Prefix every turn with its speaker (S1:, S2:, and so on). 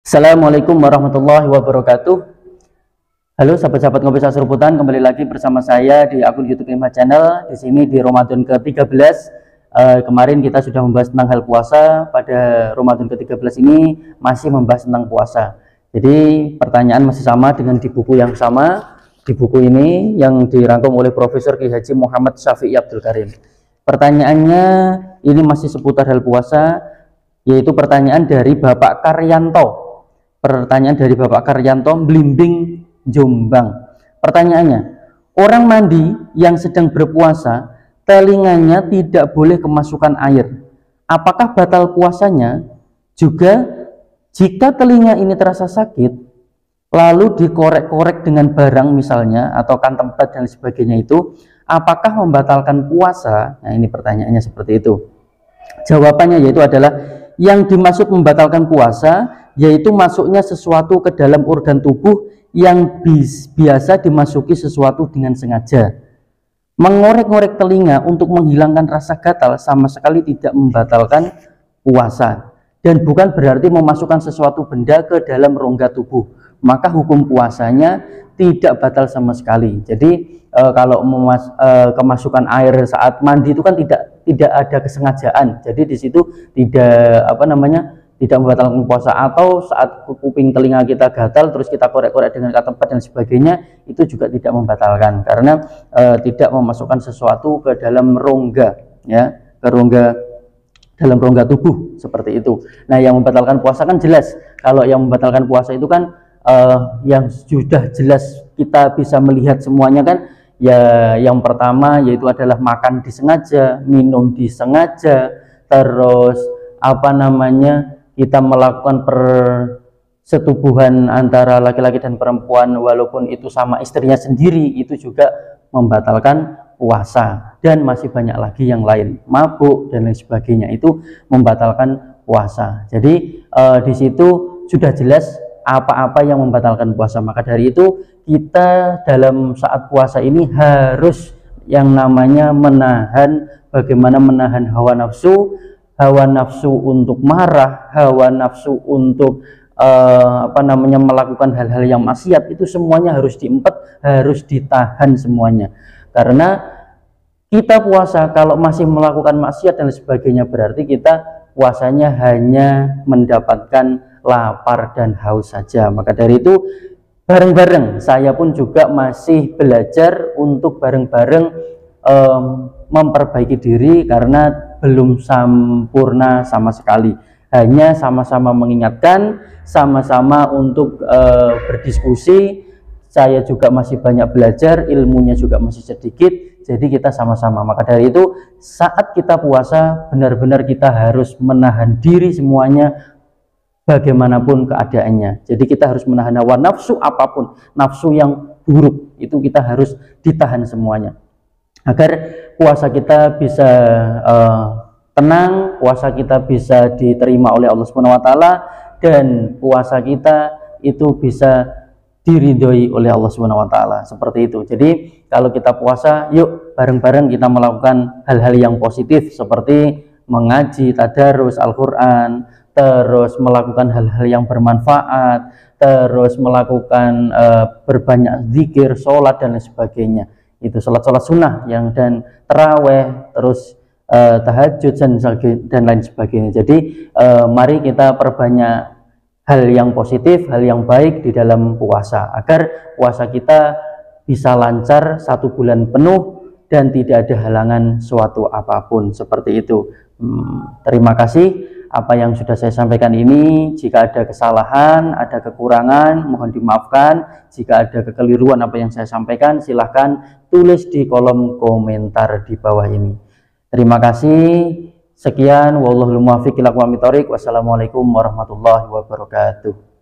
S1: Assalamualaikum warahmatullahi wabarakatuh. Halo sahabat-sahabat ngopi seruputan, kembali lagi bersama saya di akun YouTube Imah Channel. Di sini di Ramadan ke-13. Kemarin kita sudah membahas tentang hal puasa. Pada Ramadan ke-13 ini masih membahas tentang puasa. Jadi pertanyaan masih sama dengan di buku yang sama. Di buku ini yang dirangkum oleh Profesor Ki Haji Muhammad Syafi'i Abdul Karim. Pertanyaannya ini masih seputar hal puasa, yaitu pertanyaan dari Bapak Karyanto. Pertanyaan dari Bapak Karyanto, Blimbing, Jombang. Pertanyaannya, orang mandi yang sedang berpuasa, telinganya tidak boleh kemasukan air. Apakah batal puasanya? Juga jika telinga ini terasa sakit, lalu dikorek-korek dengan barang misalnya, atau kan tempat dan sebagainya itu, apakah membatalkan puasa? Nah, ini pertanyaannya seperti itu. Jawabannya yaitu adalah yang dimaksud membatalkan puasa yaitu masuknya sesuatu ke dalam organ tubuh yang biasa dimasuki sesuatu dengan sengaja. Mengorek-ngorek telinga untuk menghilangkan rasa gatal sama sekali tidak membatalkan puasa, dan bukan berarti memasukkan sesuatu benda ke dalam rongga tubuh, maka hukum puasanya tidak batal sama sekali. Jadi kalau kemasukan air saat mandi itu kan tidak ada kesengajaan, jadi di situ tidak tidak membatalkan puasa. Atau saat kuping telinga kita gatal terus kita korek-korek dengan tempat dan sebagainya, itu juga tidak membatalkan karena tidak memasukkan sesuatu ke dalam rongga, ya, ke dalam rongga tubuh seperti itu. Nah, yang membatalkan puasa kan jelas. Kalau yang membatalkan puasa itu kan yang sudah jelas kita bisa melihat semuanya kan, ya, yang pertama yaitu adalah makan disengaja, minum disengaja, terus kita melakukan persetubuhan antara laki-laki dan perempuan walaupun itu sama istrinya sendiri, itu juga membatalkan puasa. Dan masih banyak lagi yang lain, mabuk dan lain sebagainya, itu membatalkan puasa. Jadi di situ sudah jelas apa-apa yang membatalkan puasa. Maka dari itu kita dalam saat puasa ini harus yang namanya bagaimana menahan hawa nafsu untuk marah, hawa nafsu untuk melakukan hal-hal yang maksiat, itu semuanya harus diempet, harus ditahan semuanya. Karena kita puasa kalau masih melakukan maksiat dan sebagainya, berarti kita puasanya hanya mendapatkan lapar dan haus saja. Maka dari itu bareng-bareng saya pun juga masih belajar untuk bareng-bareng memperbaiki diri, karena belum sempurna sama sekali. Hanya sama-sama mengingatkan, sama-sama untuk berdiskusi. Saya juga masih banyak belajar, ilmunya juga masih sedikit, jadi kita sama-sama. Maka dari itu saat kita puasa benar-benar kita harus menahan diri semuanya bagaimanapun keadaannya. Jadi kita harus menahan hawa nafsu apapun, nafsu yang buruk itu kita harus ditahan semuanya, agar puasa kita bisa tenang, puasa kita bisa diterima oleh Allah SWT, dan puasa kita itu bisa diridhoi oleh Allah SWT. Seperti itu. Jadi kalau kita puasa, yuk bareng-bareng kita melakukan hal-hal yang positif seperti mengaji, tadarus Al-Quran, terus melakukan hal-hal yang bermanfaat, terus melakukan berbanyak zikir, sholat dan lain sebagainya. Itu sholat sunnah dan taraweh, terus tahajud dan lain sebagainya. Jadi mari kita perbanyak hal yang positif, hal yang baik di dalam puasa, agar puasa kita bisa lancar 1 bulan penuh dan tidak ada halangan suatu apapun. Seperti itu. Terima kasih. Apa yang sudah saya sampaikan ini, jika ada kesalahan, ada kekurangan, mohon dimaafkan. Jika ada kekeliruan apa yang saya sampaikan, silahkan tulis di kolom komentar di bawah ini. Terima kasih. Sekian, wallahul muwaffiq ila aqwamit thoriq. Wassalamualaikum warahmatullahi wabarakatuh.